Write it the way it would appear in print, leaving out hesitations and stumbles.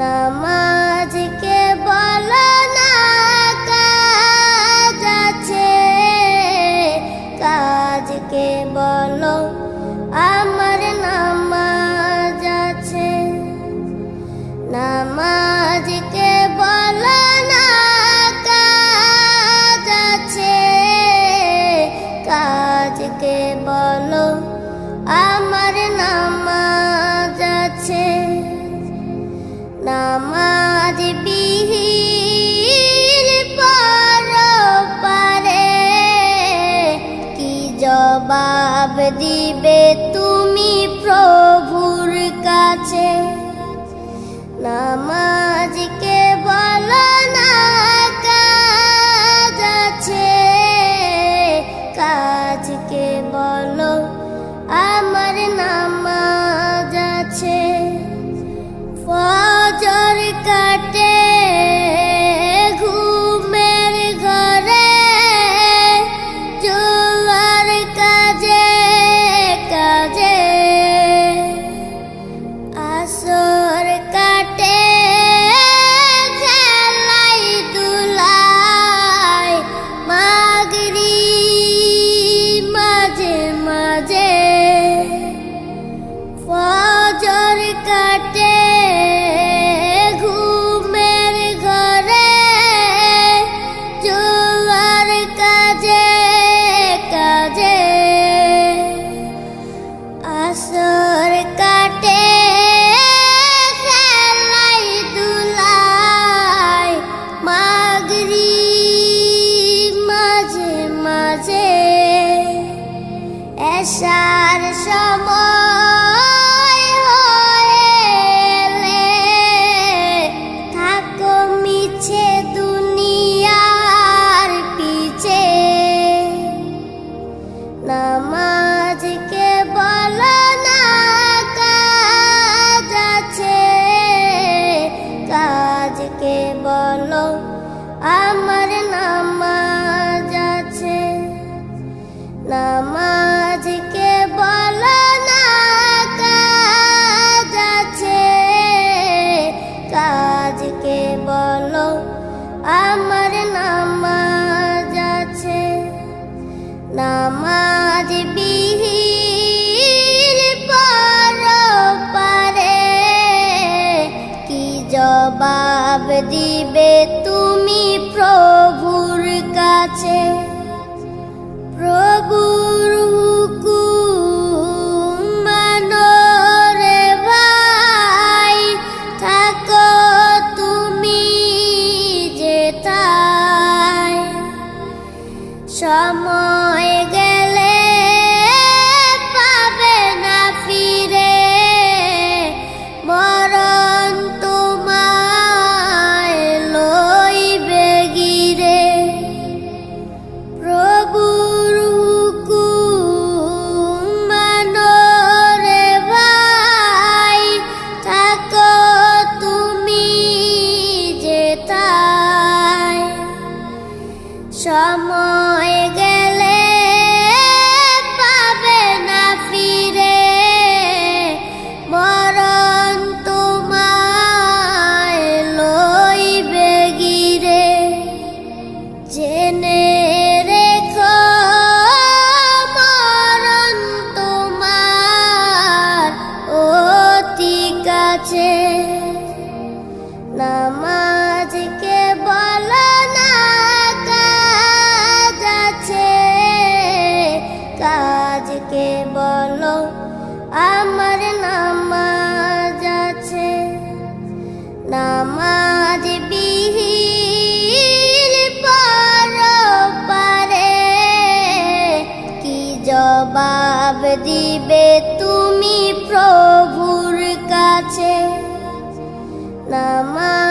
নামাজকে বলো না কাজ আছে, কাজকে বলো আমার নামাজ আছে। নামাজকে বলো না কাজ আছে, কাজকে বলো আমার নামাজ আছে। নামাজ বিহীন পরপারে কি জবাব দিবে তুমি প্রভুর কাছে। নামাজকে বলো না কাজ আছে, কাজকে বলো আমার নামাজ আছে। ফজর কাটে ঘুমের ঘরে, জোয়ার কাজে কাজে। আসর কাটে খেলাই দুলাই, মাগরিব মাঝে মাঝে। ফজর কাটে ঘুমের ঘরে, জোয়ার কাজে কাজে। আসর কাটে খেলাই দুলাই, মাগরিব মাঝে মাঝে। এশার সময় হলে থাকো মিছে দুনিয়ার পিছে। নামাজকে বলো না কাজ আছে, কাজকে বলো আমার নামাজ আছে। নামাজকে বলো না কাজ আছে, কাজকে বলো আমার নামাজ আছে। নামাজ বিহীন পরপারে কি জবাব দিবে তুমি প্রভুর কাছে। প্রভুর হুকুম মানো রে ভাই, থাকো তুমি যেথায়। সময় গেলে পাবে না ফিরে, মরণ তোমায় লইবে গিরে। প্রভুর হুকুম মানো রে ভাই, থাকো তুমি যেথায়। সময় গেলে পাবে না ফিরে, মরণ তোমায় লইবে গিরে। জেনে রেখো মরণ তোমার অতি কাছে। নামাজকে বলো না কাজ আছে, কাজকে বলো আমার নামাজ আছে। নামাজ বিহীন পরপারে কি জবাব দিবে তুমি প্রভুর কাছে। নামাজ